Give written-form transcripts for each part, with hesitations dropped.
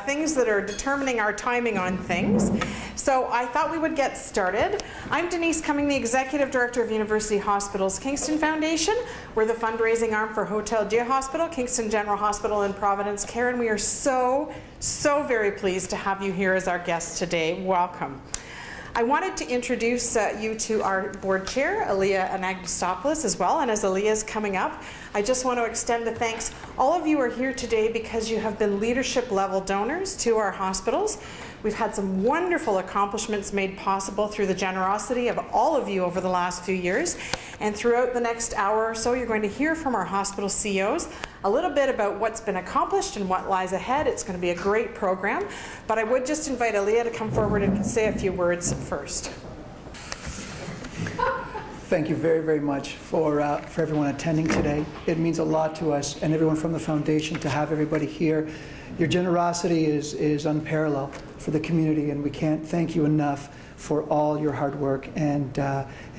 things that are determining our timing on things. So I thought we would get started. I'm Denise Cumming, the Executive Director of University Hospitals Kingston Foundation. We're the fundraising arm for Hotel Dieu Hospital, Kingston General Hospital, and Providence Care, and we are so very pleased to have you here as our guest today. Welcome. I wanted to introduce you to our board chair, Aaliyah Anagnostopoulos, as well. And as Aaliyah is coming up, I just want to extend a thanks. All of you are here today because you have been leadership level donors to our hospitals. We've had some wonderful accomplishments made possible through the generosity of all of you over the last few years. And throughout the next hour or so, you're going to hear from our hospital CEOs a little bit about what's been accomplished and what lies ahead. It's going to be a great program. But I would just invite Aaliyah to come forward and say a few words first. Thank you very much for everyone attending today. It means a lot to us and everyone from the foundation to have everybody here. Your generosity is unparalleled for the community, and we can't thank you enough for all your hard work and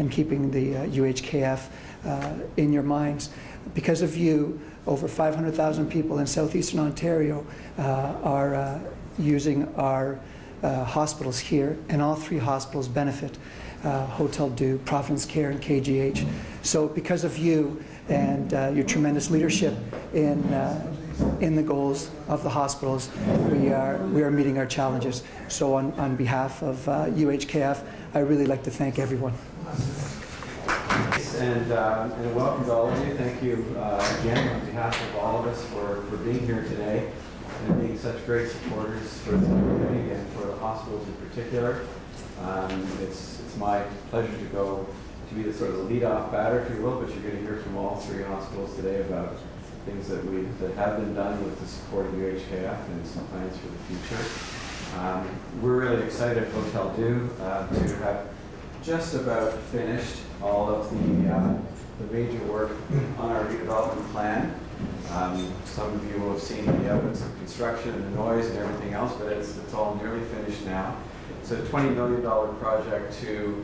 keeping the UHKF in your minds. Because of you, over 500,000 people in southeastern Ontario are using our hospitals here, and all three hospitals benefit. Hotel Dieu, Providence Care, and KGH. So because of you and your tremendous leadership in the goals of the hospitals, we are meeting our challenges. So on behalf of UHKF, I really like to thank everyone. And welcome to all of you. Thank you again on behalf of all of us for being here today and being such great supporters for the community and for the hospitals in particular. It's my pleasure to be the sort of lead-off batter, if you will, but you're going to hear from all three hospitals today about things that have been done with the support of UHKF and some plans for the future. We're really excited at Hotel Dieu to have just about finished all of the major work on our redevelopment plan. Some of you will have seen the evidence of construction and the noise and everything else, but it's all nearly finished now. It's a $20 million project to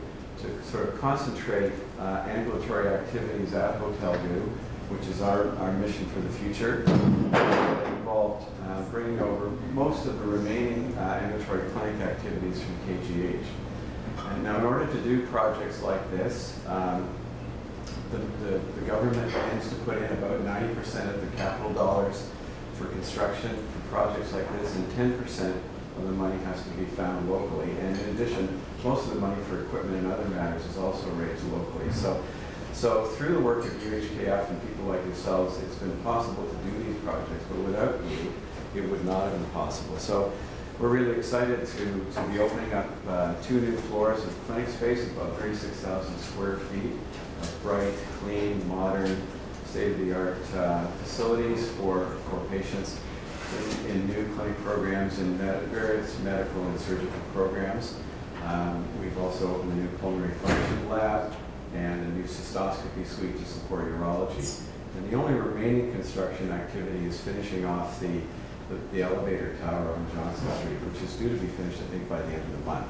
sort of concentrate ambulatory activities at Hotel Dieu, which is our mission for the future. It involved bringing over most of the remaining ambulatory clinic activities from KGH. And now in order to do projects like this, the government tends to put in about 90% of the capital dollars for construction for projects like this, and 10% of the money has to be found locally. And in addition, most of the money for equipment and other matters is also raised locally. So through the work of UHKF and people like yourselves, it's been possible to do these projects, but without you, it would not have been possible. So we're really excited to be opening up 2 new floors of clinic space, about 36,000 square feet of bright, clean, modern, state-of-the-art facilities for patients in new clinic programs and various medical and surgical programs. We've also opened a new pulmonary function lab and a new cystoscopy suite to support urology. And the only remaining construction activity is finishing off the elevator tower on Johnson Street, which is due to be finished, I think, by the end of the month.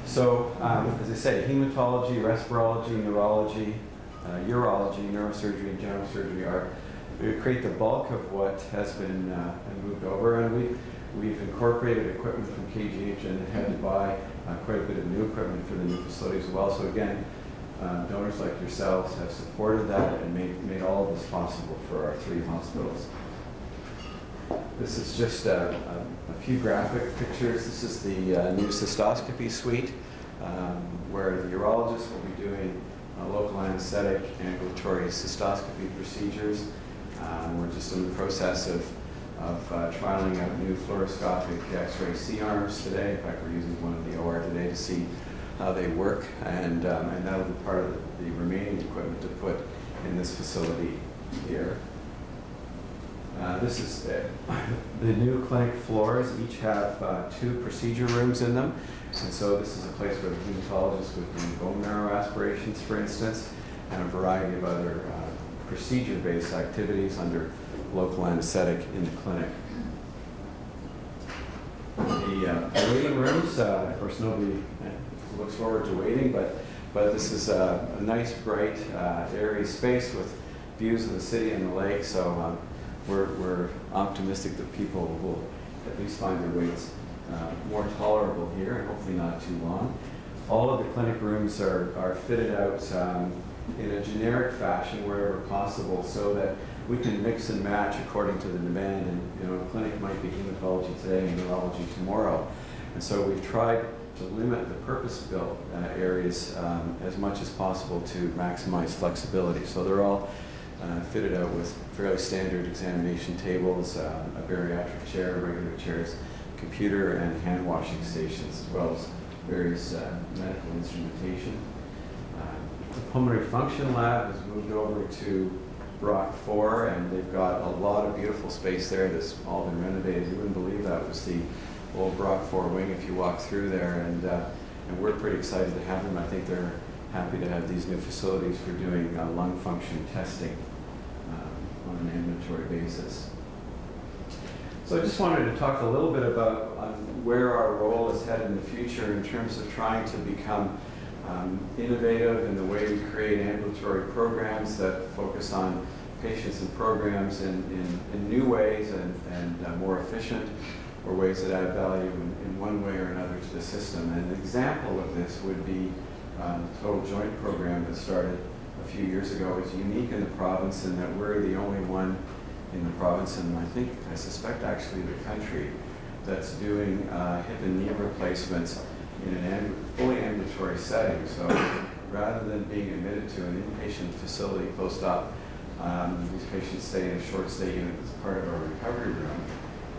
So, as I say, hematology, respirology, neurology, urology, neurosurgery, and general surgery create the bulk of what has been moved over, and we've incorporated equipment from KGH and had to buy quite a bit of new equipment for the new facilities as well. So again, donors like yourselves have supported that and made all of this possible for our 3 hospitals. This is just a few graphic pictures. This is the new cystoscopy suite, where the urologist will be doing local anesthetic ambulatory cystoscopy procedures. We're just in the process of trialing out new fluoroscopic X-ray C-arms today. In fact, we're using one of the OR today to see how they work, and that'll be part of the remaining equipment to put in this facility here. This is the new clinic floors. Each have 2 procedure rooms in them, and so this is a place where the hematologist would do bone marrow aspirations, for instance, and a variety of other procedure-based activities under local anesthetic in the clinic. The waiting rooms, of course, nobody looks forward to waiting, but this is a nice, bright, airy space with views of the city and the lake. So we're optimistic that people will at least find their waits more tolerable here, and hopefully not too long. All of the clinic rooms are fitted out in a generic fashion wherever possible, so that we can mix and match according to the demand. And you know, a clinic might be hematology today and neurology tomorrow. And so we've tried to limit the purpose-built areas as much as possible to maximize flexibility. So they're all fitted out with fairly standard examination tables, a bariatric chair, regular chairs, computer and hand washing stations, as well as various medical instrumentation. The pulmonary function lab has moved over to Brock 4, and they've got a lot of beautiful space there that's all been renovated. You wouldn't believe that was the old Brock 4 wing if you walk through there, and we're pretty excited to have them. I think they're happy to have these new facilities for doing lung function testing on an ambulatory basis. So I just wanted to talk a little bit about where our role is headed in the future in terms of trying to become innovative in the way we create ambulatory programs that focus on patients and programs in new ways and more efficient, or ways that add value in one way or another to the system. And an example of this would be the total joint program that started a few years ago. It's unique in the province in that we're the only one in the province, and I suspect actually the country, that's doing hip and knee replacements in a fully ambulatory setting. So rather than being admitted to an inpatient facility post-op, these patients stay in a short stay unit as part of our recovery room.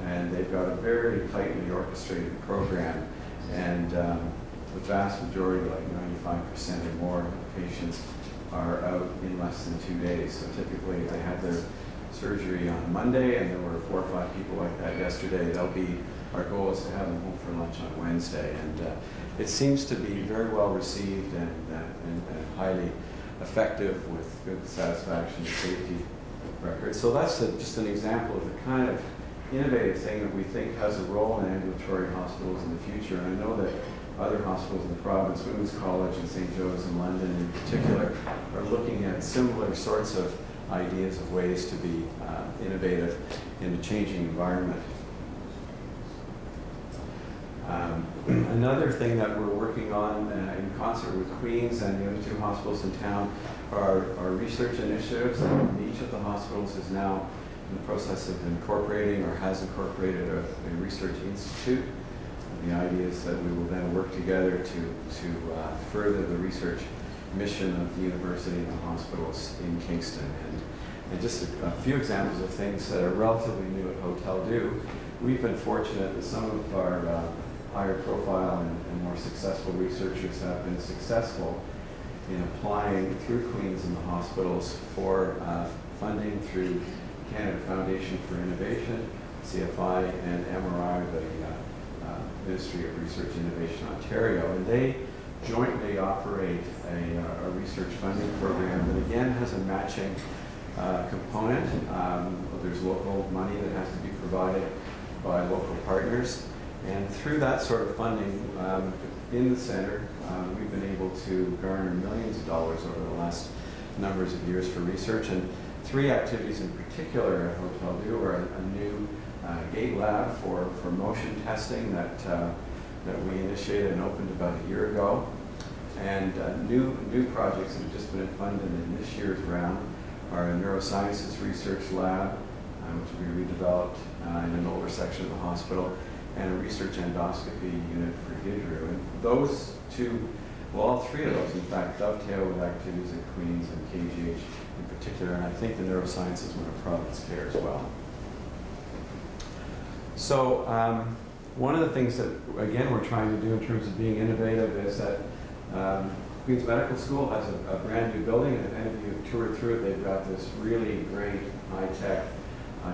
And they've got a very tightly orchestrated program, and the vast majority, like 95% or more of patients, are out in less than 2 days. So typically if they have their surgery on Monday, and there were 4 or 5 people like that yesterday, our goal is to have them home for lunch on Wednesday. And it seems to be very well received and highly effective with good satisfaction and safety records. So that's just an example of the kind of innovative thing that we think has a role in ambulatory hospitals in the future. And I know that other hospitals in the province, Women's College and St. Joe's in London in particular, are looking at similar sorts of ideas of ways to be innovative in a changing environment. Another thing that we're working on in concert with Queen's and the other 2 hospitals in town are research initiatives. And each of the hospitals is now in the process of incorporating or has incorporated a research institute. And the idea is that we will then work together to further the research mission of the university and the hospitals in Kingston. And just a few examples of things that are relatively new at Hotel Do. We've been fortunate that some of our higher profile and more successful researchers have been successful in applying through Queen's and the hospitals for funding through Canada Foundation for Innovation, CFI, and MRI, the Ministry of Research Innovation Ontario. And they jointly operate a research funding program that again has a matching component. There's local money that has to be provided by local partners. And through that sort of funding in the center, we've been able to garner millions of dollars over the last numbers of years for research. And 3 activities in particular at Hotel Do are a new gait lab for motion testing that we initiated and opened about a year ago. And new projects that have just been funded in this year's round are a neurosciences research lab, which will be redeveloped in an older section of the hospital, and a research endoscopy unit for Gidru. And those 2, well, all 3 of those, in fact, dovetail with activities at Queen's and KGH in particular, and I think the neurosciences one of Providence Care as well. So one of the things that, again, we're trying to do in terms of being innovative is that Queen's Medical School has a brand new building, and if any of you have toured through it, they've got this really great high-tech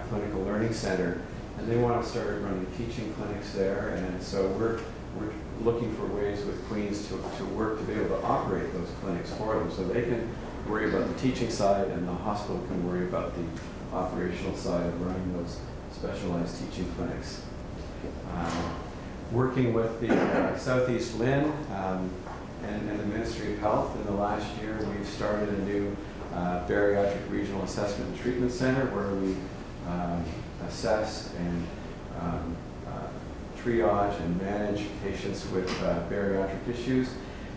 clinical learning center, and they want to start running teaching clinics there. And so we're looking for ways with Queen's to work to be able to operate those clinics for them, so they can worry about the teaching side and the hospital can worry about the operational side of running those specialized teaching clinics. Working with the Southeast LHIN and the Ministry of Health in the last year, we've started a new bariatric regional assessment and treatment center where we assess and triage and manage patients with bariatric issues.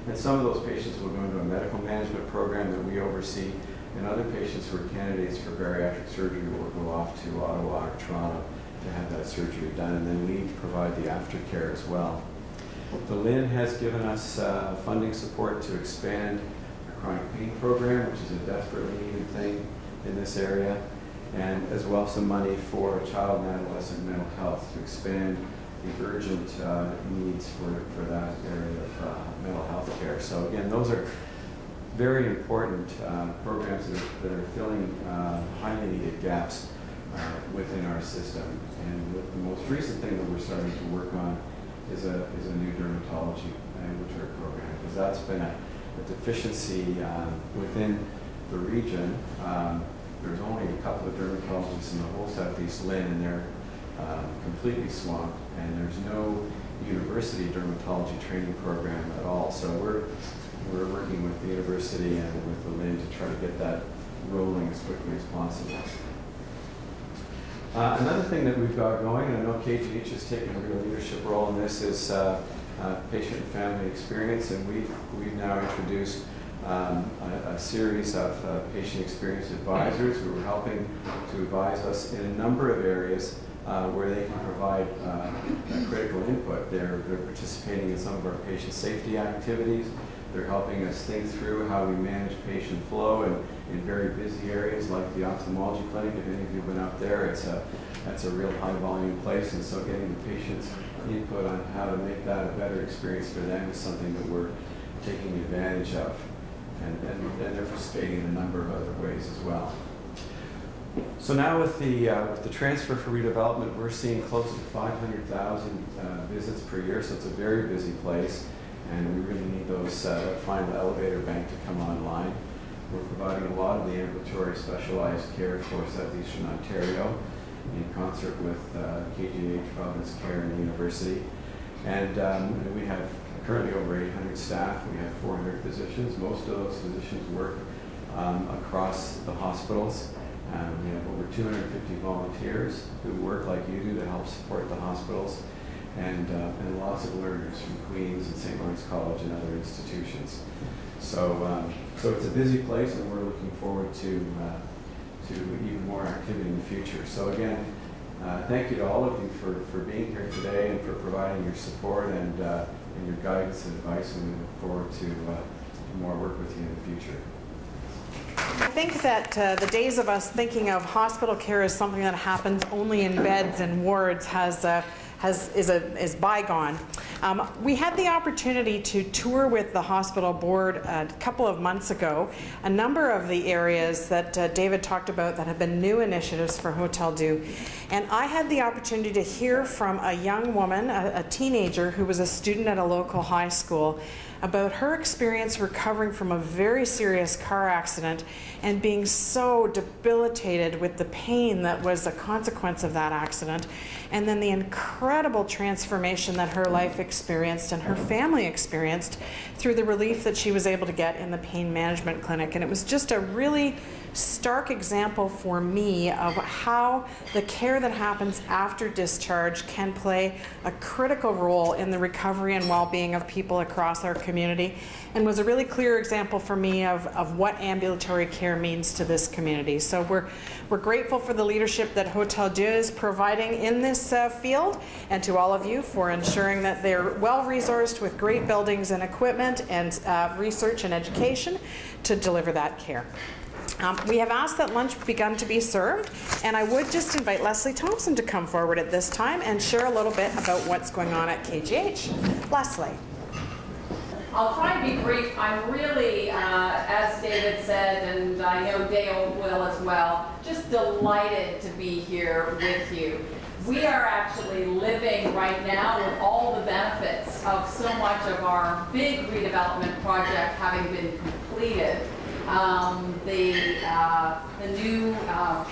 And some of those patients will go into a medical management program that we oversee, and other patients who are candidates for bariatric surgery will go off to Ottawa or Toronto to have that surgery done, and then we provide the aftercare as well. The LIN has given us funding support to expand our chronic pain program, which is a desperately needed thing in this area, and as well some money for child and adolescent mental health to expand the urgent needs for that area of mental health care. So again, those are very important programs that are filling highly needed gaps within our system. And the most recent thing that we're starting to work on is a new dermatology ambulatory program, because that's been a deficiency within the region. There's only a couple of dermatologists in the whole Southeast LIN, and they're completely swamped, and there's no university dermatology training program at all. So we're working with the university and with the LIN to try to get that rolling as quickly as possible. Another thing that we've got going, and I know KGH has taken a real leadership role in this, is patient and family experience, and we've now introduced a series of patient experience advisors who are helping to advise us in a number of areas where they can provide critical input. They're participating in some of our patient safety activities. They're helping us think through how we manage patient flow in very busy areas like the ophthalmology clinic. If any of you have been up there, that's a real high volume place, and so getting the patient's input on how to make that a better experience for them is something that we're taking advantage of. And they're participating in a number of other ways as well. So now with the transfer for redevelopment, we're seeing close to 500,000 visits per year, so it's a very busy place, and we really need those final elevator bank to come online. We're providing a lot of the ambulatory specialized care for Southeastern Ontario in concert with KGH, Providence Care, and the university. And we have currently over 800 staff. We have 400 physicians. Most of those physicians work across the hospitals. We have over 250 volunteers who work like you do to help support the hospitals, and lots of learners from Queen's and St. Lawrence College and other institutions. So it's a busy place, and we're looking forward to even more activity in the future. So again, thank you to all of you for being here today and for providing your support and your guidance and advice, and we look forward to more work with you in the future. I think that the days of us thinking of hospital care as something that happens only in beds and wards is bygone. We had the opportunity to tour with the hospital board a couple of months ago a number of the areas that David talked about that have been new initiatives for Hotel Dieu. And I had the opportunity to hear from a young woman, a teenager who was a student at a local high school, about her experience recovering from a very serious car accident and being so debilitated with the pain that was a consequence of that accident, and then the incredible transformation that her life experienced and her family experienced through the relief that she was able to get in the pain management clinic. And it was just a really stark example for me of how the care that happens after discharge can play a critical role in the recovery and well-being of people across our community, and was a really clear example for me of what ambulatory care means to this community. So we're grateful for the leadership that Hotel Dieu is providing in this field, and to all of you for ensuring that they're well-resourced with great buildings and equipment and research and education to deliver that care. We have asked that lunch begun to be served, and I would just invite Leslie Thompson to come forward at this time and share a little bit about what's going on at KGH. Leslie. I'll try and be brief. I'm really, as David said, and I know Dale will as well, just delighted to be here with you. We are actually living right now with all the benefits of so much of our big redevelopment project having been completed. The new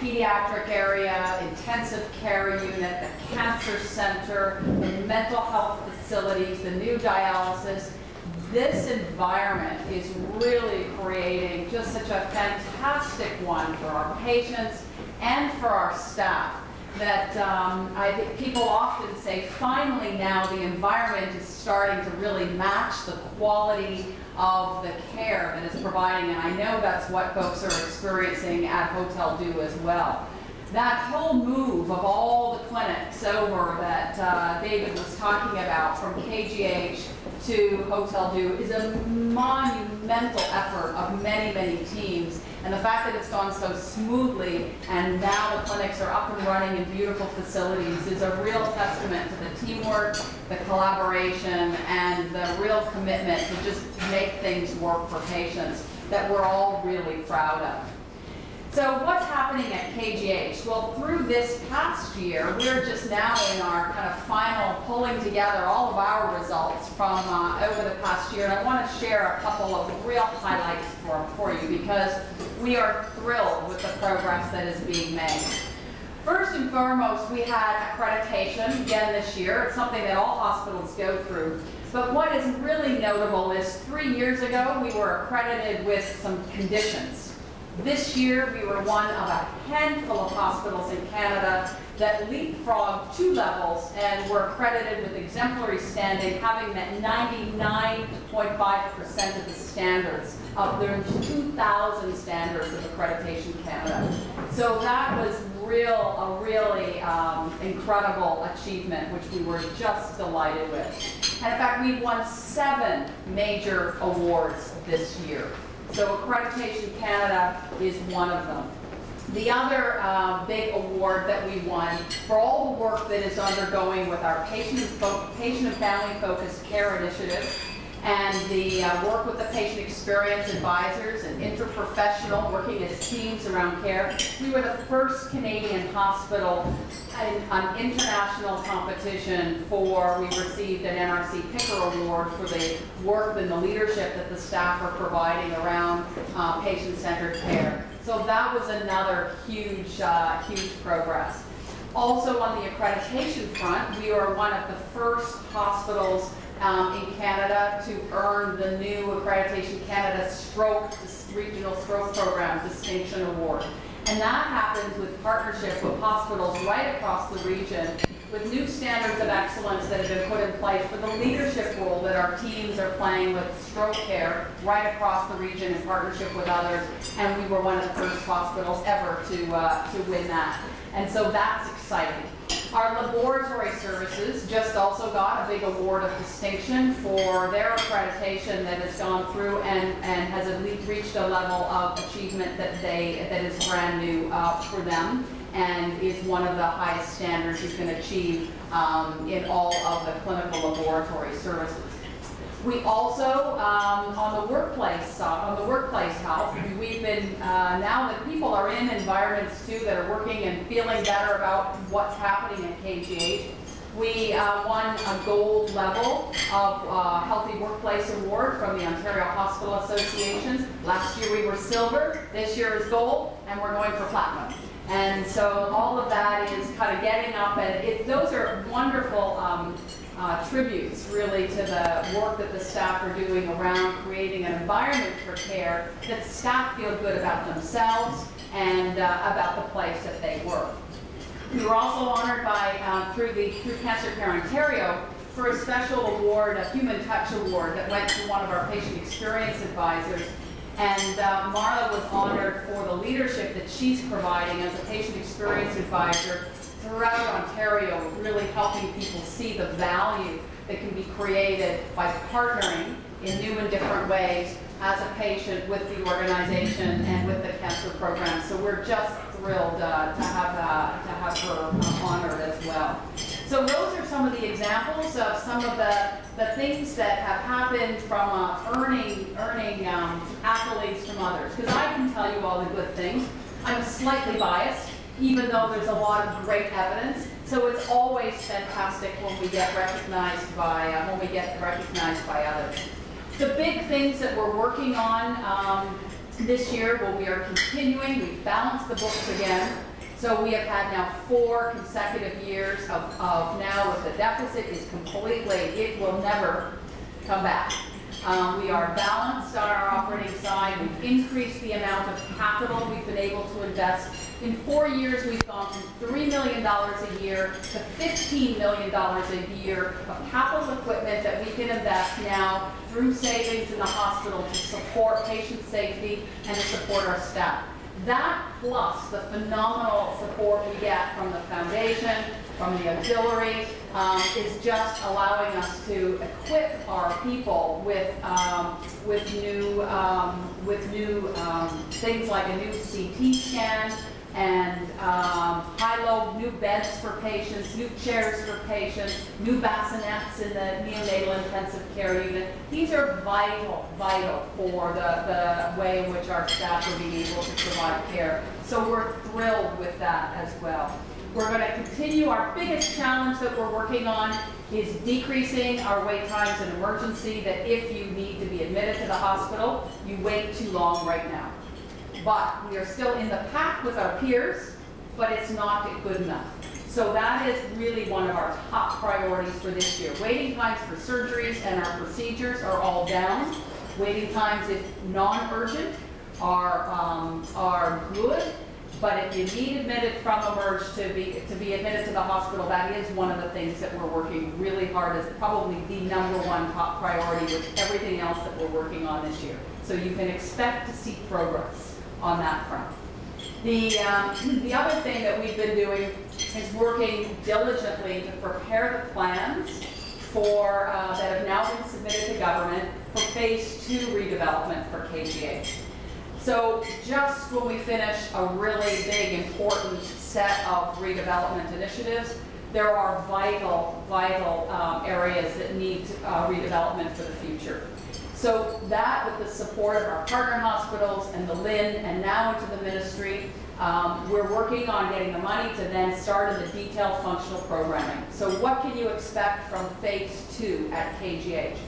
pediatric area, intensive care unit, the cancer center, the mental health facilities, the new dialysis. This environment is really creating just such a fantastic one for our patients and for our staff. That I think people often say, finally now the environment is starting to really match the quality of the care that it's providing, and I know that's what folks are experiencing at Hotel Dieu as well. That whole move of all the clinics over that David was talking about from KGH to Hotel Dieu is a monumental effort of many, many teams. And the fact that it's gone so smoothly and now the clinics are up and running in beautiful facilities is a real testament to the teamwork, the collaboration, and the real commitment to just make things work for patients that we're all really proud of. So what's happening at KGH? Well, through this past year, we're just now in our kind of final pulling together all of our results from over the past year. And I want to share a couple of real highlights for you because we are thrilled with the progress that is being made. First and foremost, we had accreditation again this year. It's something that all hospitals go through. But what is really notable is 3 years ago, we were accredited with some conditions. This year, we were one of a handful of hospitals in Canada that leapfrogged 2 levels and were accredited with exemplary standing, having met 99.5% of the standards of their 2,000 standards of accreditation Canada. So that was a really incredible achievement, which we were just delighted with. And in fact, we won 7 major awards this year. So Accreditation Canada is one of them. The other big award that we won for all the work that is undergoing with our patient and family-focused care initiative and the work with the patient experience advisors and interprofessional working as teams around care. We were the first Canadian hospital in an international competition we received an NRC Picker Award for the work and the leadership that the staff are providing around patient-centered care. So that was another huge, huge progress. Also on the accreditation front, we are one of the first hospitals in Canada to earn the new Accreditation Canada Regional Stroke Program Distinction Award. And that happens with partnership with hospitals right across the region with new standards of excellence that have been put in place for the leadership role that our teams are playing with stroke care right across the region in partnership with others. And we were one of the first hospitals ever to win that. And so that's exciting. Our laboratory services just also got a big award of distinction for their accreditation that has gone through and has at least reached a level of achievement that is brand new for them and is one of the highest standards you can achieve in all of the clinical laboratory services. We also, on the workplace health, we've been, now that people are in environments too that are working and feeling better about what's happening at KGH, we won a gold level of Healthy Workplace Award from the Ontario Hospital Association. Last year we were silver, this year is gold, and we're going for platinum. And so all of that is kind of getting up, and those are wonderful tributes really to the work that the staff are doing around creating an environment for care that staff feel good about themselves and about the place that they work. We were also honored by, through Cancer Care Ontario for a special award, a Human Touch Award that went to one of our patient experience advisors. And Marla was honored for the leadership that she's providing as a patient experience advisor throughout Ontario, really helping people see the value that can be created by partnering in new and different ways as a patient with the organization and with the cancer program. So we're just thrilled to have her honored as well. So those are some of the examples of some of the things that have happened from earning accolades from others. Because I can tell you all the good things. I'm slightly biased, even though there's a lot of great evidence. So it's always fantastic when we get recognized by others. The big things that we're working on this year, well, we are continuing. We've balanced the books again. So we have had now 4 consecutive years of now with the deficit is completely, it will never come back. We are balanced on our operating side. time. We've increased the amount of capital we've been able to invest. In 4 years, we've gone from $3 million a year to $15 million a year of capital equipment that we can invest now through savings in the hospital to support patient safety and to support our staff. That plus the phenomenal support we get from the foundation, from the auxiliary, is just allowing us to equip our people with new things like a new CT scan and high-low new beds for patients, new chairs for patients, new bassinets in the Neonatal Intensive Care Unit. These are vital for the way in which our staff are being able to provide care. So we're thrilled with that as well. We're going to continue. Our biggest challenge that we're working on is decreasing our wait times in emergency, that if you need to be admitted to the hospital, you wait too long right now. But we are still in the pack with our peers, but it's not good enough. So that is really one of our top priorities for this year. Waiting times for surgeries and our procedures are all down. Waiting times, if non-urgent, are good. But if you need admitted from emerge to be admitted to the hospital, that is one of the things that we're working really hard, is probably the #1 top priority with everything else that we're working on this year. So you can expect to see progress on that front. The other thing that we've been doing is working diligently to prepare the plans for that have now been submitted to government for phase 2 redevelopment for KGH. So just when we finish a really big, important set of redevelopment initiatives, there are vital areas that need redevelopment for the future. So that, with the support of our partner hospitals and the LIN and now into the ministry, we're working on getting the money to then start in the detailed functional programming. So what can you expect from phase 2 at KGH?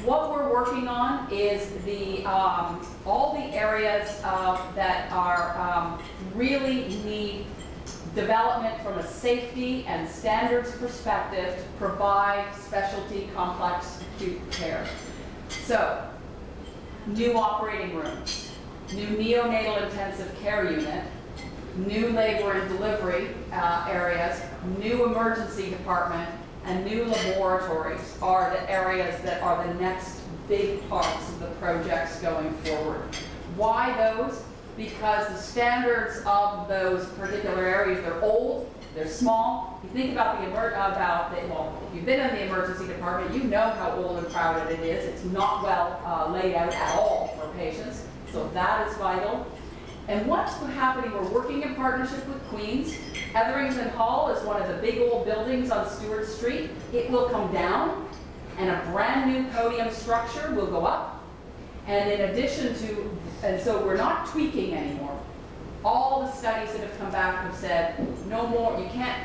What we're working on is all the areas that are really need development from a safety and standards perspective to provide specialty complex acute care. So, new operating rooms, new neonatal intensive care unit, new labor and delivery areas, new emergency department, and new laboratories are the areas that are the next big parts of the projects going forward. Why those? Because the standards of those particular areas, they're old, they're small. You think about well, if you've been in the emergency department, you know how old and crowded it is. It's not well laid out at all for patients, so that is vital. And what's happening, we're working in partnership with Queens. Etherington Hall is one of the big old buildings on Stewart Street. It will come down, and a brand new podium structure will go up. And in addition to, and so we're not tweaking anymore. All the studies that have come back have said, no more, you can't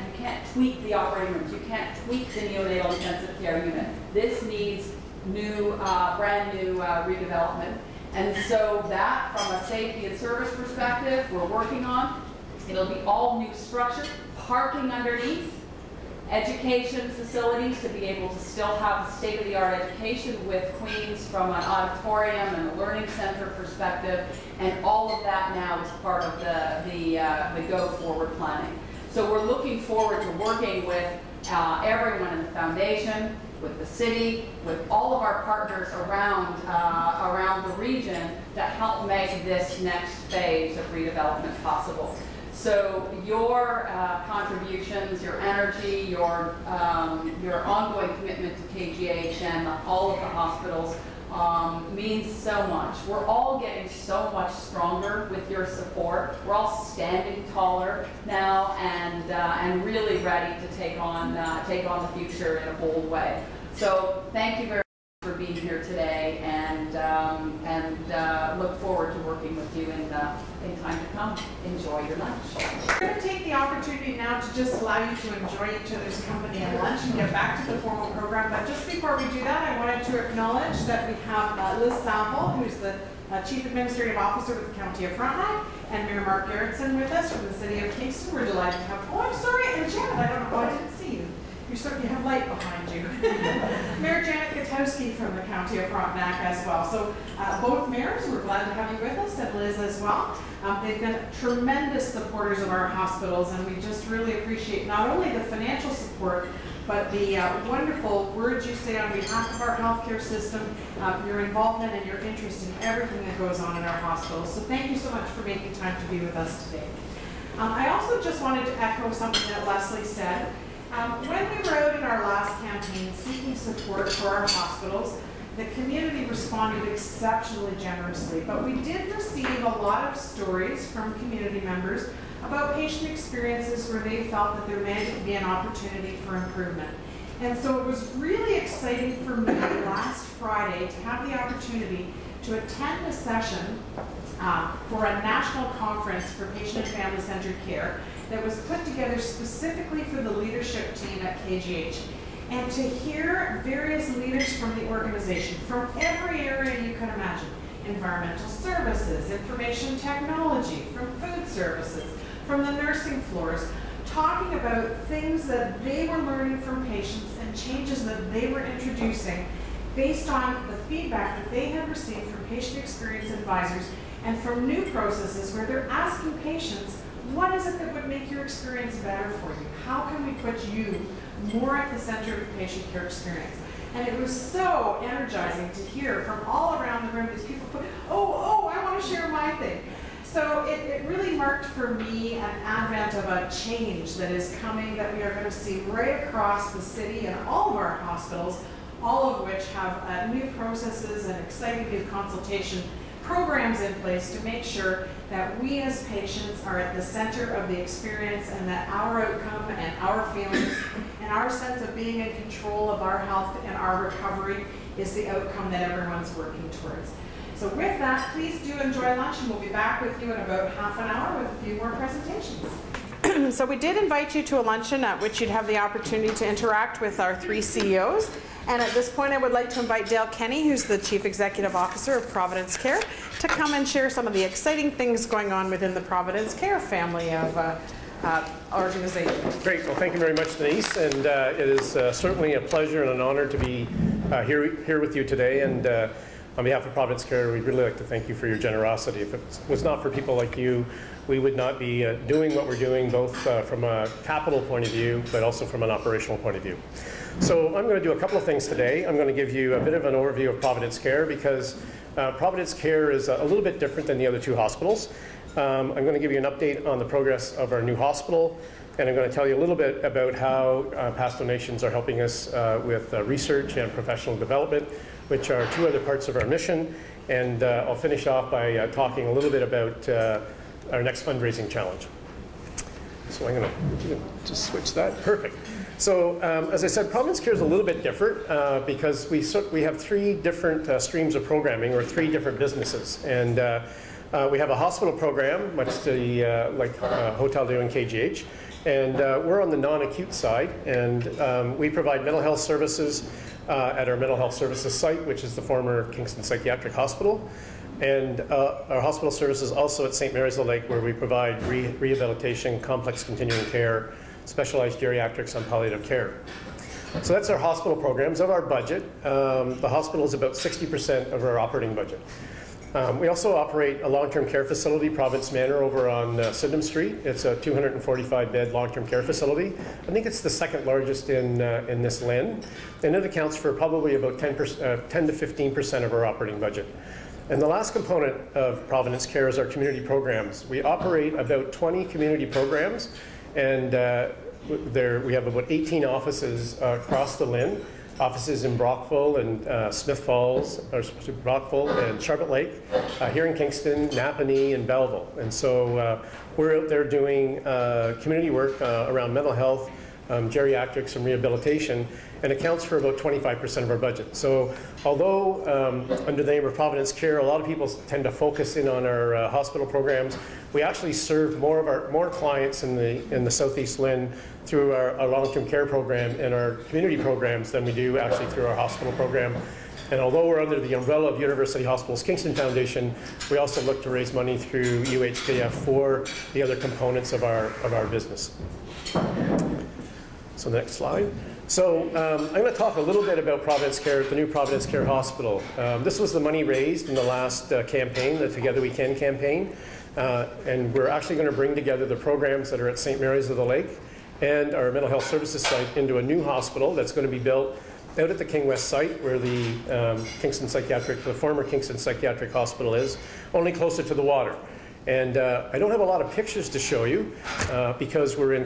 tweak the operating rooms, you can't tweak the neonatal intensive care unit. This needs new, brand new redevelopment. And so that, from a safety and service perspective, we're working on. It'll be all new structure, parking underneath, education facilities to be able to still have state-of-the-art education with Queens from an auditorium and a learning center perspective, and all of that now is part of the go-forward planning. So we're looking forward to working with everyone in the foundation, with the city, with all of our partners around the region to help make this next phase of redevelopment possible. So your contributions, your energy, your ongoing commitment to KGH and all of the hospitals means so much. We're all getting so much stronger with your support. We're all standing taller now and really ready to take on the future in a bold way. So thank you very much for being here today, and look forward to working with you in time to come. Enjoy your lunch. We're going to take the opportunity now to just allow you to enjoy each other's company and lunch and get back to the formal program. But just before we do that, I wanted to acknowledge that we have Liz Sample, who's the Chief Administrative Officer with the County of Frontenac, and Mayor Mark Gerritsen with us from the City of Kingston. We're delighted to have. Oh, I'm sorry, and Janet, I don't know. I didn't see you. You have light behind you. Mayor Janet Katowski from the County of Frontenac as well. So both mayors, we're glad to have you with us, and Liz as well. They've been tremendous supporters of our hospitals, and we just really appreciate not only the financial support, but the wonderful words you say on behalf of our healthcare system, your involvement and your interest in everything that goes on in our hospitals. So thank you so much for making time to be with us today. I also just wanted to echo something that Leslie said. When we were out in our last campaign seeking support for our hospitals, the community responded exceptionally generously, but we did receive a lot of stories from community members about patient experiences where they felt that there may be an opportunity for improvement. And so it was really exciting for me last Friday to have the opportunity to attend a session for a national conference for patient and family-centered care that was put together specifically for the leadership team at KGH. And to hear various leaders from the organization, from every area you can imagine, environmental services, information technology, from food services, from the nursing floors, talking about things that they were learning from patients and changes that they were introducing based on the feedback that they had received from patient experience advisors and from new processes where they're asking patients, what is it that would make your experience better for you? How can we put you more at the center of the patient care experience? And it was so energizing to hear from all around the room these people put, oh, I want to share my thing. So it really marked for me an advent of a change that is coming that we are going to see right across the city and all of our hospitals, all of which have new processes and exciting new consultation programs in place to make sure that we as patients are at the center of the experience and that our outcome and our feelings and our sense of being in control of our health and our recovery is the outcome that everyone's working towards. So with that, please do enjoy lunch, and we'll be back with you in about half an hour with a few more presentations. So we did invite you to a luncheon at which you'd have the opportunity to interact with our 3 CEOs. And at this point, I would like to invite Dale Kenny, who's the Chief Executive Officer of Providence Care, to come and share some of the exciting things going on within the Providence Care family of organizations. Great. Well, thank you very much, Denise. And it is certainly a pleasure and an honor to be here with you today. And on behalf of Providence Care, we'd really like to thank you for your generosity. If it was not for people like you, we would not be doing what we're doing, both from a capital point of view, but also from an operational point of view. So I'm going to do a couple of things today. I'm going to give you a bit of an overview of Providence Care because Providence Care is a little bit different than the other 2 hospitals. I'm going to give you an update on the progress of our new hospital, and I'm going to tell you a little bit about how past donations are helping us with research and professional development, which are 2 other parts of our mission. And I'll finish off by talking a little bit about our next fundraising challenge. So I'm going to just switch that. Perfect. So as I said, Providence Care is a little bit different because we have 3 different streams of programming, or 3 different businesses. And we have a hospital program, much to like Hotel Dieu and KGH. And we're on the non-acute side. And we provide mental health services at our mental health services site, which is the former Kingston Psychiatric Hospital. And our hospital services also at St. Mary's the Lake, where we provide rehabilitation, complex continuing care, specialized geriatrics, and palliative care. So that's our hospital programs. Of our budget, the hospital is about 60% of our operating budget. We also operate a long-term care facility, Province Manor, over on Sydenham Street. It's a 245-bed long-term care facility. I think it's the 2nd largest in this LHIN, and it accounts for probably about 10 to 15% of our operating budget. And the last component of Providence Care is our community programs. We operate about 20 community programs, and we have about 18 offices across the LHIN. Offices in Brockville and Smith Falls, or Brockville and Charlotte Lake, here in Kingston, Napanee, and Belleville. And so we're out there doing community work around mental health, geriatrics, and rehabilitation, and accounts for about 25% of our budget. So although under the name of Providence Care, a lot of people tend to focus in on our hospital programs, we actually serve more clients in the Southeast LHIN through our long-term care program and our community programs than we do actually through our hospital program. And although we're under the umbrella of University Hospitals Kingston Foundation, we also look to raise money through UHKF for the other components of our business. So the next slide. So I'm going to talk a little bit about Providence Care, the new Providence Care Hospital. This was the money raised in the last campaign, the Together We Can campaign. And we're actually going to bring together the programs that are at St. Mary's of the Lake and our mental health services site into a new hospital that's going to be built out at the King West site where the the former Kingston Psychiatric Hospital is, only closer to the water. And I don't have a lot of pictures to show you because we're in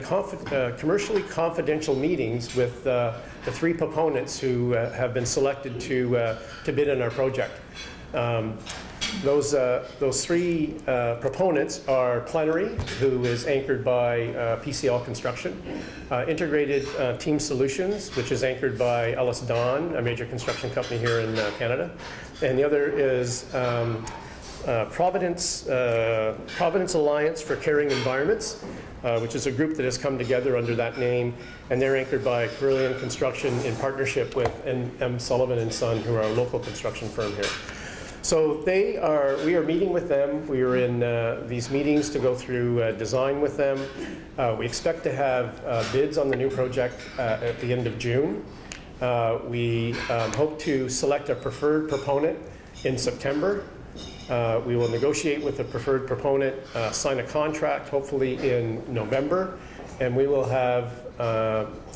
commercially confidential meetings with the 3 proponents who have been selected to bid in our project. Those 3 proponents are Plenary, who is anchored by PCL Construction, Integrated Team Solutions, which is anchored by Ellis Don, a major construction company here in Canada, and the other is Providence Alliance for Caring Environments, which is a group that has come together under that name, and they're anchored by Carillion Construction in partnership with M. Sullivan and Son, who are a local construction firm here. So we are meeting with them. We are in these meetings to go through design with them. We expect to have bids on the new project at the end of June. We hope to select a preferred proponent in September. We will negotiate with the preferred proponent, sign a contract hopefully in November, and we will have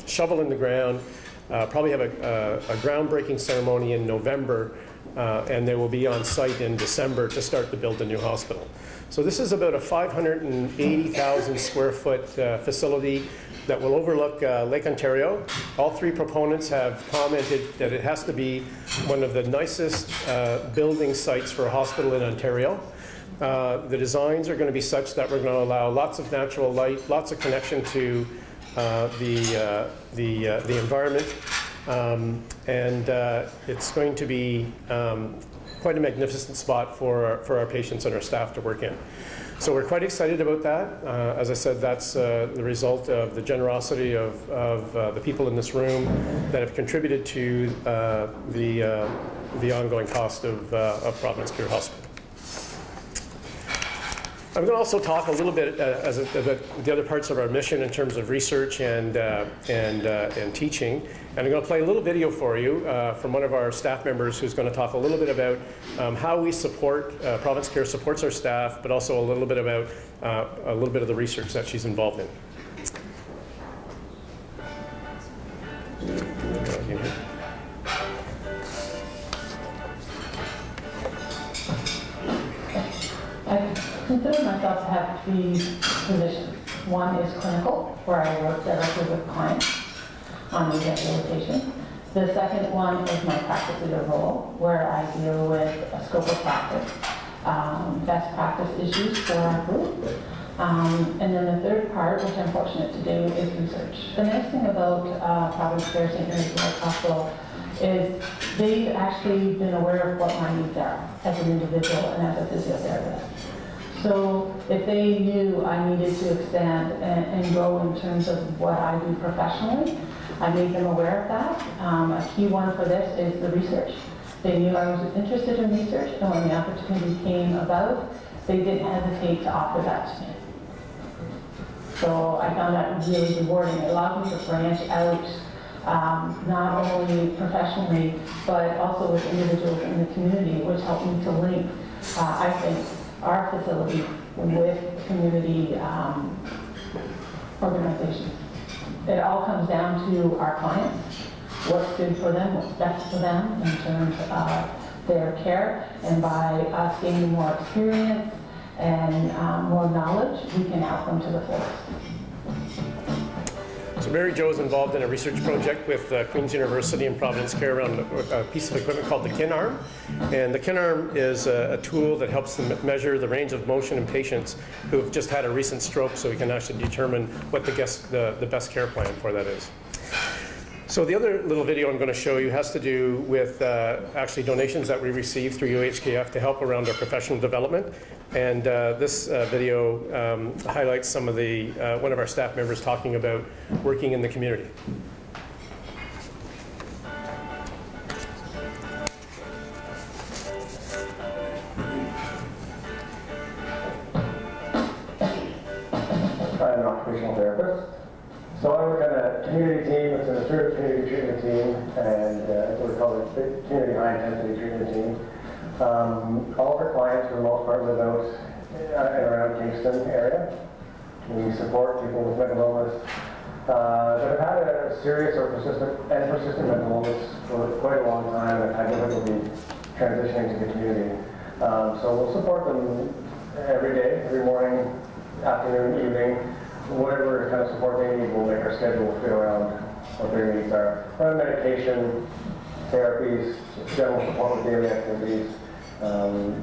shovel in the ground, probably have a groundbreaking ceremony in November, and they will be on site in December to start to build the new hospital. So this is about a 580,000 square foot facility that will overlook Lake Ontario. All 3 proponents have commented that it has to be one of the nicest building sites for a hospital in Ontario. The designs are going to be such that we're going to allow lots of natural light, lots of connection to the environment, and it's going to be quite a magnificent spot for our patients and our staff to work in. So we're quite excited about that. As I said, that's the result of the generosity of the people in this room that have contributed to the ongoing cost of Providence Care Hospital. I'm going to also talk a little bit about the other parts of our mission in terms of research and teaching. And I'm going to play a little video for you from one of our staff members who's going to talk a little bit about how we support, Providence Care supports our staff, but also a little bit about a little bit of the research that she's involved in. I consider myself to have 3 positions. One is clinical, where I work directly with clients on rehabilitation. The second one is my practice leader role, where I deal with a scope of practice, best practice issues for our group. And then the third part, which I'm fortunate to do, is research. The nice thing about Providence Care St. Mary's Hospital is they've actually been aware of what my needs are as an individual and as a physiotherapist. So if they knew I needed to expand and grow in terms of what I do professionally, I made them aware of that. A key one for this is the research. They knew I was interested in research, and when the opportunity came about, they didn't hesitate to offer that to me. So I found that really rewarding. It allowed me to branch out, not only professionally, but also with individuals in the community, which helped me to link, I think, our facility with community organizations. It all comes down to our clients, what's good for them, what's best for them in terms of their care, and by us gaining more experience and more knowledge, we can help them to the fullest. So Mary Jo is involved in a research project with Queen's University and Providence Care around a piece of equipment called the KIN arm. And the KIN arm is a tool that helps them measure the range of motion in patients who have just had a recent stroke, so we can actually determine what the best care plan for that is. So the other little video I'm going to show you has to do with actually donations that we received through UHKF to help around our professional development. And this video highlights some of the one of our staff members talking about working in the community. I'm an occupational therapist, so So I work on a community team. It's an assertive community treatment team, and it's what we call the community high intensity treatment team. All of our clients, for the most part, live out and around Kingston area. We support people with mental illness that have had a serious or persistent mental illness for quite a long time and have had difficulty transitioning to the community. So we'll support them every day, every morning, afternoon, evening, whatever kind of support they need. We'll make our schedule fit around what their needs are. Medication, therapies, general support with daily activities,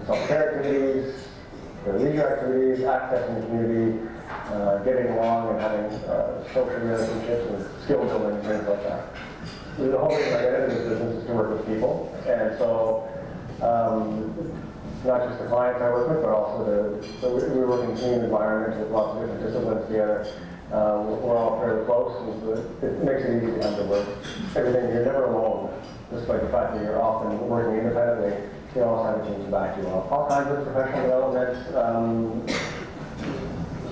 self-care activities, leisure activities, accessing the community, getting along and having social relationships and skill building, things like that. The whole thing I get into this business is to work with people, and so not just the clients I work with, but also we work in team environments with lots of different disciplines together. We're all fairly close, and it makes it easy to come to work. Everything, you're never alone, despite the fact that you're often working independently. You always have a team to back you up. All kinds of professional development,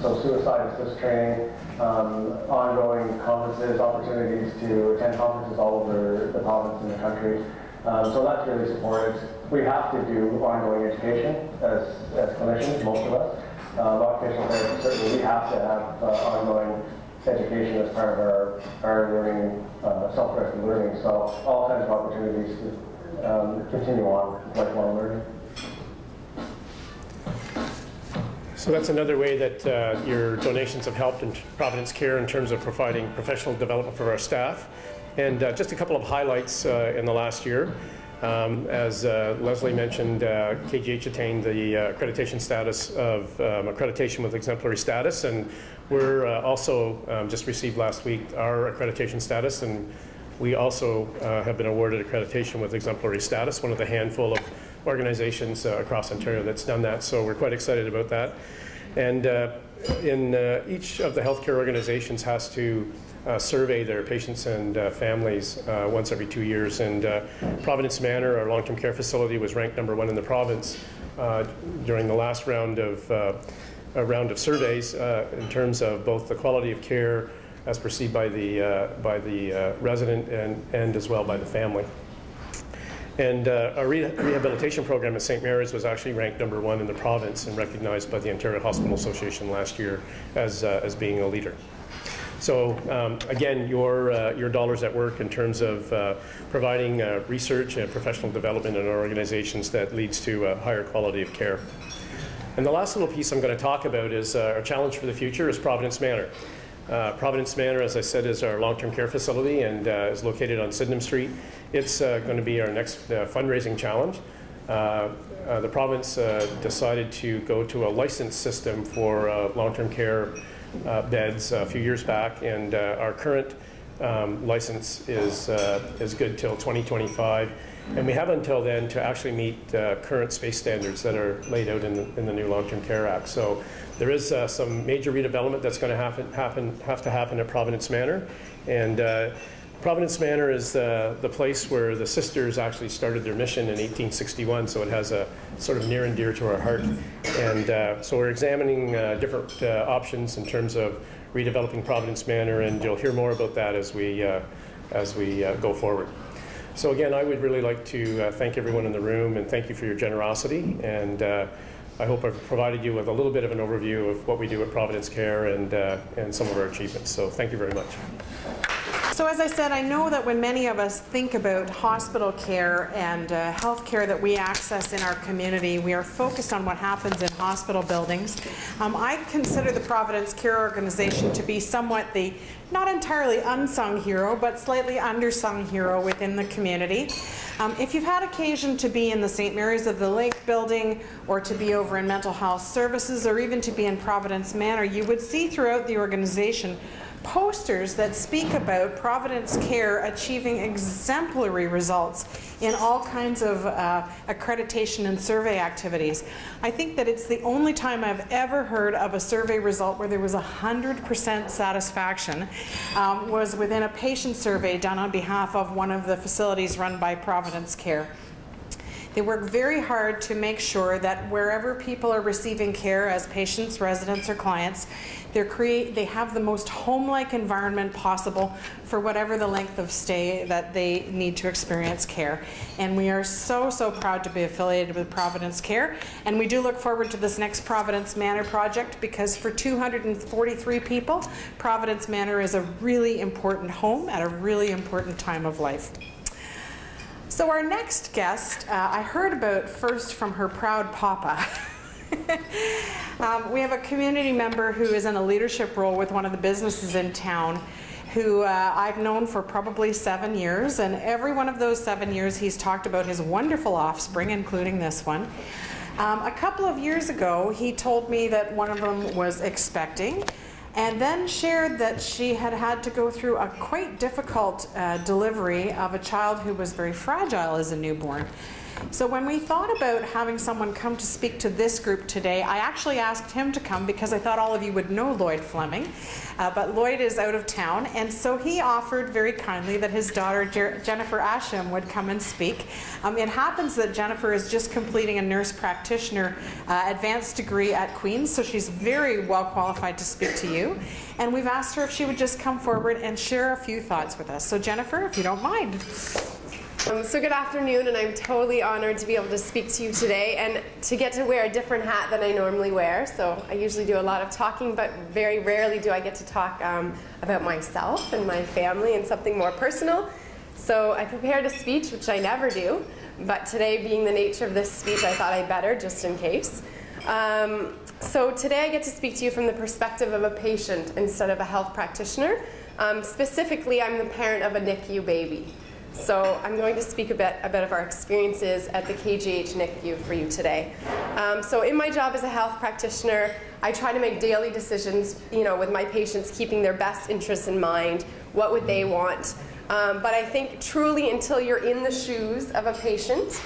so suicide assist training, ongoing conferences, opportunities to attend conferences all over the province and the country. So that's really supported. We have to do ongoing education as clinicians, most of us. Occupational therapy, certainly we have to have ongoing education as part of our learning, self-directed learning. So all kinds of opportunities to continue on with lifelong learning. So that's another way that your donations have helped in Providence Care in terms of providing professional development for our staff. And just a couple of highlights in the last year. As Leslie mentioned, KGH attained the accreditation status of accreditation with exemplary status, and we're also just received last week our accreditation status, and we also have been awarded accreditation with exemplary status, one of the handful of organizations across Ontario that's done that, so we're quite excited about that. And each of the healthcare organizations has to survey their patients and families once every 2 years, and Providence Manor, our long-term care facility, was ranked #1 in the province during the last round of surveys in terms of both the quality of care as perceived by the resident and as well by the family. And our rehabilitation program at St. Mary's was actually ranked #1 in the province and recognized by the Ontario Hospital Association last year as being a leader. So again, your dollars at work in terms of providing research and professional development in our organizations that leads to a higher quality of care. And the last little piece I'm going to talk about is our challenge for the future is Providence Manor. Providence Manor, as I said, is our long-term care facility and is located on Sydenham Street. It's going to be our next fundraising challenge. The province decided to go to a license system for long-term care beds a few years back, and our current license is good till 2025, and we have until then to actually meet current space standards that are laid out in the new Long-Term Care Act. So there is some major redevelopment that's going to have to happen at Providence Manor, and Providence Manor is the place where the sisters actually started their mission in 1861, so it has a sort of near and dear to our heart. And so we're examining different options in terms of redeveloping Providence Manor, and you'll hear more about that as we go forward. So again, I would really like to thank everyone in the room and thank you for your generosity. And I hope I've provided you with a little bit of an overview of what we do at Providence Care and some of our achievements. So thank you very much. So as I said, I know that when many of us think about hospital care and health care that we access in our community, we are focused on what happens in hospital buildings. I consider the Providence Care Organization to be somewhat the not entirely unsung hero, but slightly undersung hero within the community. If you've had occasion to be in the St. Mary's of the Lake building, or to be over in mental health services, or even to be in Providence Manor, you would see throughout the organization posters that speak about Providence Care achieving exemplary results in all kinds of accreditation and survey activities. I think that it's the only time I've ever heard of a survey result where there was 100% satisfaction was within a patient survey done on behalf of one of the facilities run by Providence Care. They work very hard to make sure that wherever people are receiving care as patients, residents, or clients, they have the most home-like environment possible for whatever the length of stay that they need to experience care. And we are so, so proud to be affiliated with Providence Care. And we do look forward to this next Providence Manor project, because for 243 people, Providence Manor is a really important home at a really important time of life. So our next guest, I heard about first from her proud papa. We have a community member who is in a leadership role with one of the businesses in town, who I've known for probably 7 years, and every one of those 7 years he's talked about his wonderful offspring, including this one. A couple of years ago, he told me that one of them was expecting, and then shared that she had had to go through a quite difficult delivery of a child who was very fragile as a newborn. So when we thought about having someone come to speak to this group today, I actually asked him to come because I thought all of you would know Lloyd Fleming, but Lloyd is out of town, and so he offered very kindly that his daughter Jennifer Achim would come and speak. It happens that Jennifer is just completing a nurse practitioner advanced degree at Queen's, so she's very well qualified to speak to you. And we've asked her if she would just come forward and share a few thoughts with us. So Jennifer, if you don't mind. So good afternoon, and I'm totally honored to be able to speak to you today and to get to wear a different hat than I normally wear. So I usually do a lot of talking, but very rarely do I get to talk about myself and my family and something more personal. So I prepared a speech, which I never do, but today, being the nature of this speech, I thought I'd better, just in case. So today I get to speak to you from the perspective of a patient instead of a health practitioner. Specifically, I'm the parent of a NICU baby. So I'm going to speak a bit of our experiences at the KGH NICU for you today. So in my job as a health practitioner, I try to make daily decisions, with my patients, keeping their best interests in mind. What would they want? But I think truly, until you're in the shoes of a patient,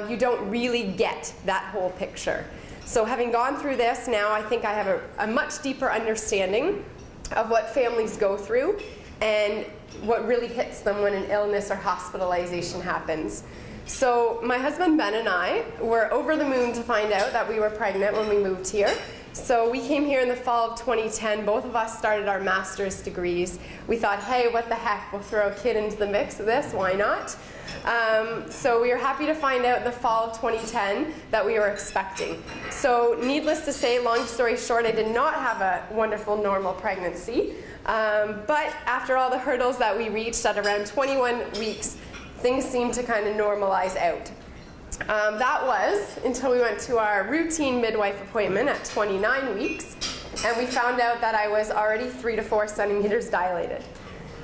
you don't really get that whole picture. So having gone through this now, I think I have a much deeper understanding of what families go through and what really hits them when an illness or hospitalization happens. So my husband Ben and I were over the moon to find out that we were pregnant when we moved here. So we came here in the fall of 2010. Both of us started our master's degrees. We thought, hey, what the heck, we'll throw a kid into the mix of this, why not? So we were happy to find out in the fall of 2010 that we were expecting. So needless to say, long story short, I did not have a wonderful normal pregnancy. But after all the hurdles that we reached at around 21 weeks, things seemed to kind of normalize out. That was until we went to our routine midwife appointment at 29 weeks, and we found out that I was already 3 to 4 centimeters dilated.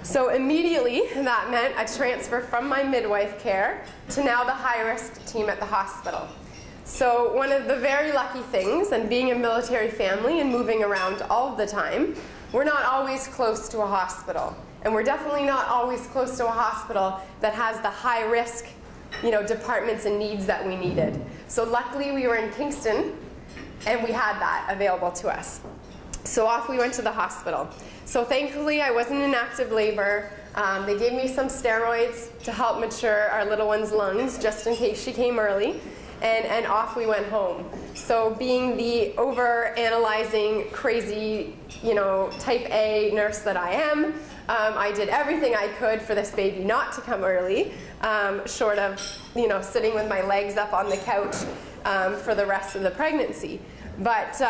So immediately, that meant a transfer from my midwife care to now the high-risk team at the hospital. So one of the very lucky things, and being a military family and moving around all the time, we're not always close to a hospital. And we're definitely not always close to a hospital that has the high-risk, departments and needs that we needed. So luckily, we were in Kingston, and we had that available to us. So off we went to the hospital. So thankfully, I wasn't in active labor. They gave me some steroids to help mature our little one's lungs, just in case she came early. And off we went home. So being the over-analyzing, crazy, type A nurse that I am, I did everything I could for this baby not to come early, short of, sitting with my legs up on the couch for the rest of the pregnancy. But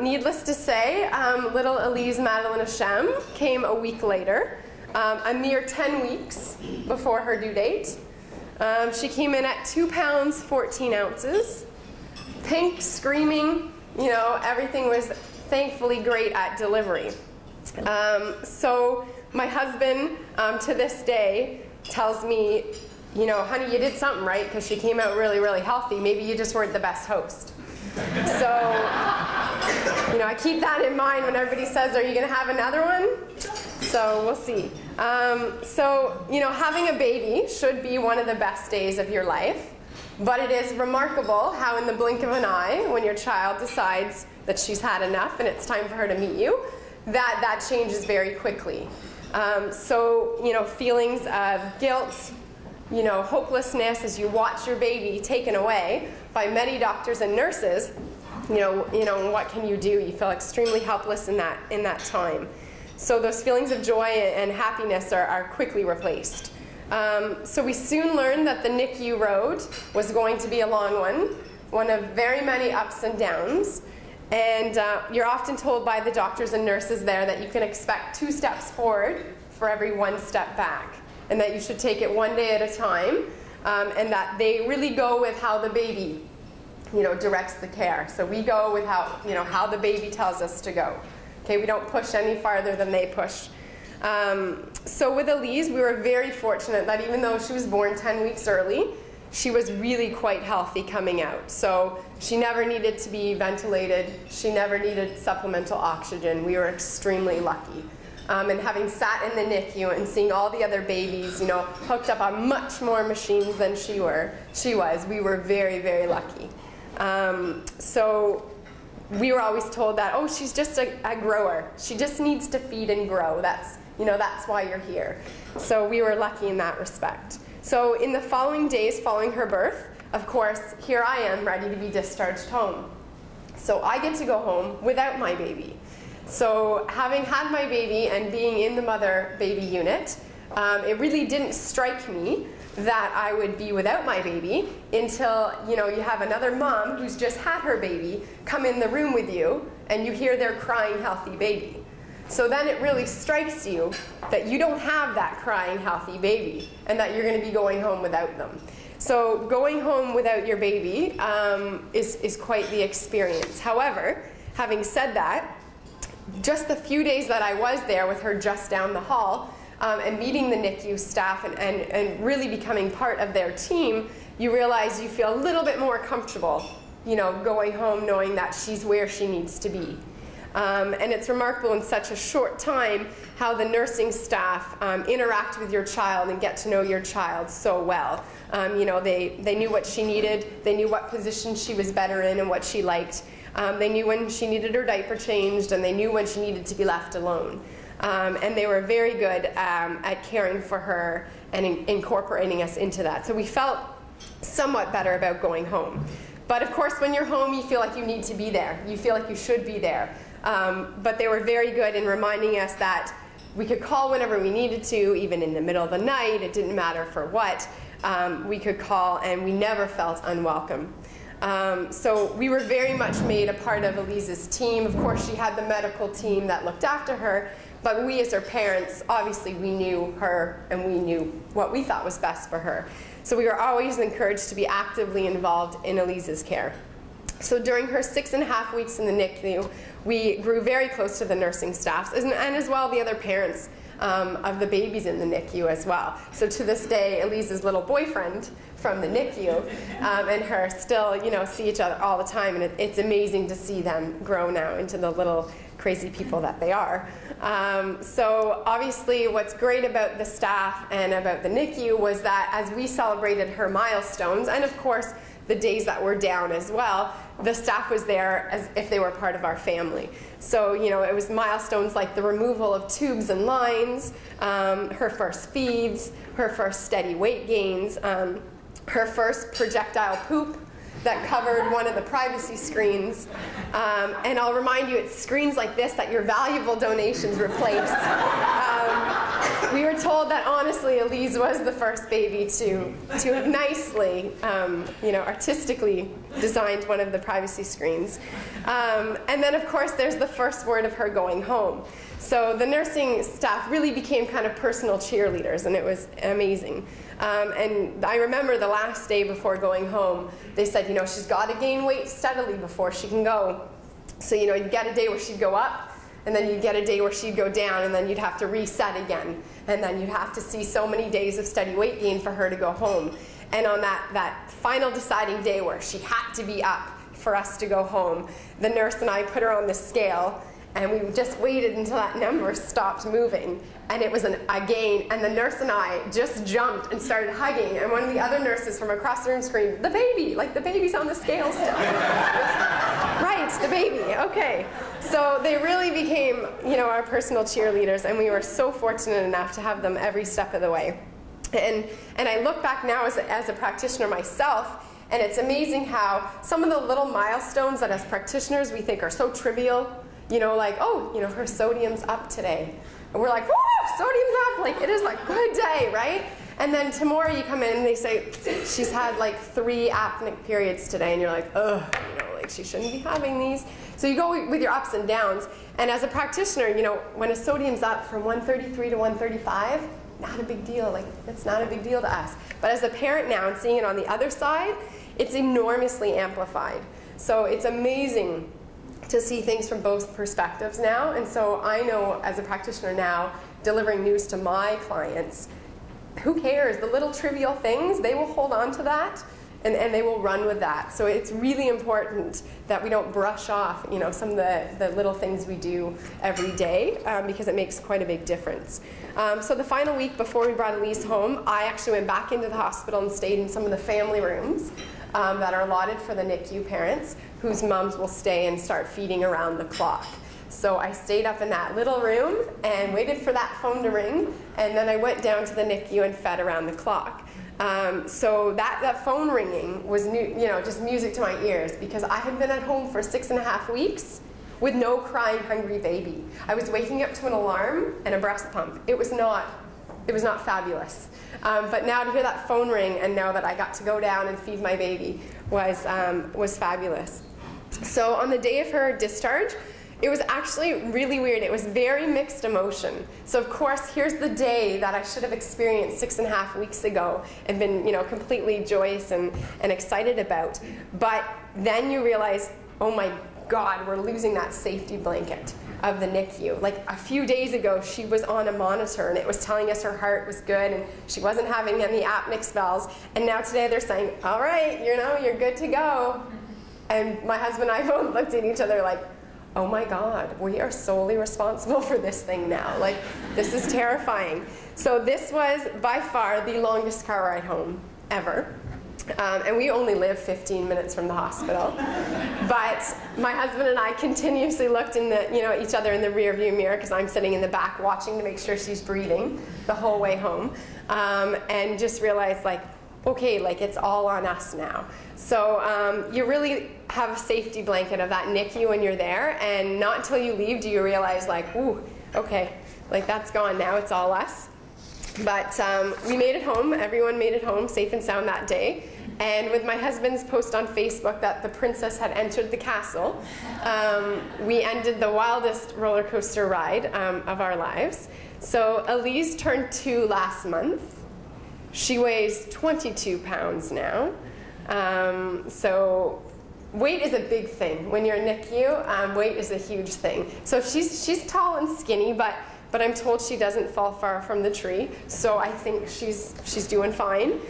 needless to say, little Elise Madeline Achim came a week later, a mere 10 weeks before her due date. She came in at 2 pounds, 14 ounces, pink, screaming, everything was thankfully great at delivery. So my husband, to this day, tells me, honey, you did something right, because she came out really, really healthy. Maybe you just weren't the best host. So, I keep that in mind when everybody says, are you going to have another one? So we'll see. Having a baby should be one of the best days of your life, but it is remarkable how in the blink of an eye, when your child decides that she's had enough and it's time for her to meet you, that changes very quickly. Feelings of guilt, you know, hopelessness as you watch your baby taken away by many doctors and nurses, you know, what can you do? You feel extremely helpless in that time. So those feelings of joy and happiness are quickly replaced. So we soon learned that the NICU road was going to be a long one of very many ups and downs. And you're often told by the doctors and nurses there that you can expect 2 steps forward for every 1 step back, and that you should take it one day at a time, and that they really go with how the baby, you know, directs the care. So we go with how, you know, how the baby tells us to go. Okay, we don't push any farther than they push. So with Elise, we were very fortunate that even though she was born 10 weeks early, she was really quite healthy coming out. So she never needed to be ventilated. She never needed supplemental oxygen. We were extremely lucky. And having sat in the NICU and seeing all the other babies, you know, hooked up on much more machines than she was, we were very, very lucky. So we were always told that, oh, she's just a grower. She just needs to feed and grow. That's, you know, that's why you're here. So we were lucky in that respect. So in the following days following her birth, of course, here I am ready to be discharged home. So I get to go home without my baby. So having had my baby and being in the mother-baby unit, it really didn't strike me that I would be without my baby until, you know, you have another mom who's just had her baby come in the room with you and you hear their crying healthy baby. So then it really strikes you that you don't have that crying healthy baby and that you're going to be going home without them. So going home without your baby is quite the experience. However, having said that, just the few days that I was there with her just down the hall and meeting the NICU staff and really becoming part of their team, you realize you feel a little bit more comfortable, you know, going home knowing that she's where she needs to be. And it's remarkable in such a short time how the nursing staff interact with your child and get to know your child so well. You know, they knew what she needed, they knew what position she was better in and what she liked. They knew when she needed her diaper changed, and they knew when she needed to be left alone. And they were very good at caring for her and incorporating us into that. So we felt somewhat better about going home. But of course, when you're home, you feel like you need to be there. You feel like you should be there. But they were very good in reminding us that we could call whenever we needed to, even in the middle of the night. It didn't matter for what. We could call, and we never felt unwelcome. So we were very much made a part of Elise's team. Of course, she had the medical team that looked after her, but we as her parents, obviously we knew her and we knew what we thought was best for her. So we were always encouraged to be actively involved in Elise's care. So during her 6.5 weeks in the NICU, we grew very close to the nursing staffs and as well the other parents of the babies in the NICU as well. So to this day, Elise's little boyfriend from the NICU and her still, you know, see each other all the time, and it's amazing to see them grow now into the little crazy people that they are. So obviously what's great about the staff and about the NICU was that as we celebrated her milestones, and of course the days that were down as well, the staff was there as if they were part of our family. So, you know, it was milestones like the removal of tubes and lines, her first feeds, her first steady weight gains, her first projectile poop that covered one of the privacy screens. And I'll remind you, it's screens like this that your valuable donations replace. We were told that honestly, Elise was the first baby to have nicely, you know, artistically designed one of the privacy screens. And then of course there's the first word of her going home. So the nursing staff really became kind of personal cheerleaders, and it was amazing. And I remember the last day before going home, they said, you know, she's got to gain weight steadily before she can go. So, you know, you'd get a day where she'd go up, and then you'd get a day where she'd go down, and then you'd have to reset again. And then you'd have to see so many days of steady weight gain for her to go home. And on that final deciding day where she had to be up for us to go home, the nurse and I put her on the scale, and we just waited until that number stopped moving, and it was a gain, and the nurse and I just jumped and started hugging, and one of the other nurses from across the room screamed, "The baby!" Like, the baby's on the scale still. Right, the baby, okay. So they really became, you know, our personal cheerleaders, and we were so fortunate enough to have them every step of the way. And I look back now as a practitioner myself, and it's amazing how some of the little milestones that as practitioners we think are so trivial, you know, like, oh, you know, her sodium's up today. And we're like, woo, sodium's up, like it is a good day, right? And then tomorrow you come in and they say, she's had like 3 apneic periods today, and you're like, ugh, you know, like she shouldn't be having these. So you go with your ups and downs, and as a practitioner, you know, when a sodium's up from 133 to 135, not a big deal, like it's not a big deal to us. But as a parent now and seeing it on the other side, it's enormously amplified. So it's amazing to see things from both perspectives now. And so I know as a practitioner now, delivering news to my clients, who cares? The little trivial things, they will hold on to that and they will run with that. So it's really important that we don't brush off, you know, some of the little things we do every day because it makes quite a big difference. So the final week before we brought Elise home, I actually went back into the hospital and stayed in some of the family rooms that are allotted for the NICU parents whose moms will stay and start feeding around the clock. So I stayed up in that little room and waited for that phone to ring, and then I went down to the NICU and fed around the clock. So that phone ringing was just music to my ears, because I had been at home for 6.5 weeks with no crying, hungry baby. I was waking up to an alarm and a breast pump. It was not fabulous. But now to hear that phone ring and know that I got to go down and feed my baby was fabulous. So on the day of her discharge, it was actually really weird. It was very mixed emotion. So of course, here's the day that I should have experienced 6.5 weeks ago and been, you know, completely joyous and excited about. But then you realize, oh my God, we're losing that safety blanket of the NICU. Like a few days ago, she was on a monitor and it was telling us her heart was good and she wasn't having any apneic spells. And now today they're saying, all right, you know, you're good to go. And my husband and I both looked at each other like, oh my God, we are solely responsible for this thing now. Like, this is terrifying. So this was by far the longest car ride home ever. And we only live 15 minutes from the hospital. But my husband and I continuously looked in each other in the rear view mirror, because I'm sitting in the back watching to make sure she's breathing the whole way home. And just realized, like, okay, like it's all on us now. So you really have a safety blanket of that NICU when you're there, and not until you leave do you realize, like, ooh, okay, like that's gone now, it's all us. But we made it home, everyone made it home safe and sound that day. And with my husband's post on Facebook that the princess had entered the castle, we ended the wildest roller coaster ride of our lives. So Elise turned 2 last month. She weighs 22 pounds now. So weight is a big thing. When you're in NICU, weight is a huge thing. So she's tall and skinny, but I'm told she doesn't fall far from the tree. So I think she's doing fine.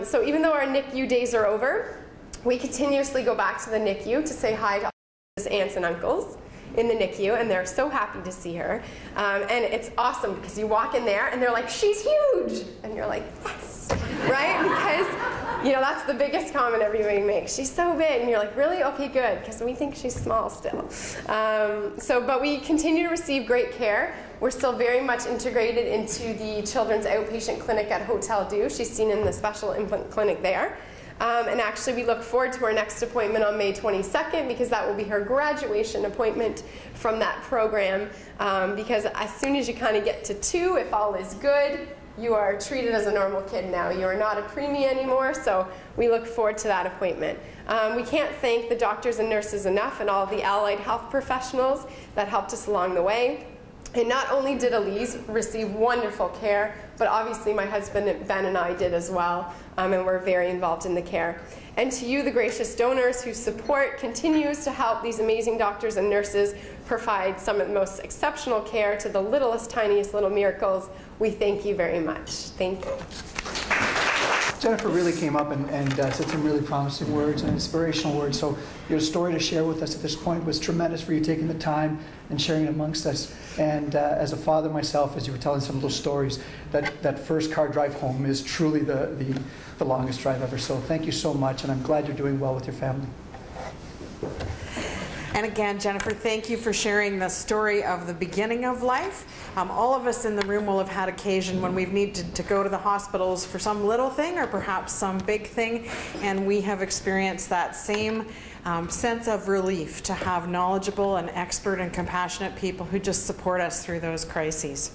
So even though our NICU days are over, we continuously go back to the NICU to say hi to all his aunts and uncles in the NICU, and they're so happy to see her. And it's awesome because you walk in there and they're like, she's huge! And you're like, yes, right? Because, you know, that's the biggest comment everybody makes. She's so big. And you're like, really? Okay, good, because we think she's small still. But we continue to receive great care. We're still very much integrated into the children's outpatient clinic at Hotel Dieu. She's seen in the special infant clinic there. And actually, we look forward to her next appointment on May 22nd, because that will be her graduation appointment from that program. Because as soon as you kind of get to 2, if all is good, you are treated as a normal kid now. You are not a preemie anymore, so we look forward to that appointment. We can't thank the doctors and nurses enough, and all the allied health professionals that helped us along the way. And not only did Elise receive wonderful care, but obviously my husband Ben and I did as well, and we're very involved in the care. And to you, the gracious donors whose support continues to help these amazing doctors and nurses provide some of the most exceptional care to the littlest, tiniest little miracles, we thank you very much. Thank you. Jennifer really came up and said some really promising words and inspirational words. So your story to share with us at this point was tremendous for you taking the time and sharing it amongst us. And as a father myself, as you were telling some of those stories, that first car drive home is truly the longest drive ever. So thank you so much, and I'm glad you're doing well with your family. And again, Jennifer, thank you for sharing the story of the beginning of life. All of us in the room will have had occasion when we've needed to go to the hospitals for some little thing or perhaps some big thing, and we have experienced that same sense of relief to have knowledgeable and expert and compassionate people who just support us through those crises.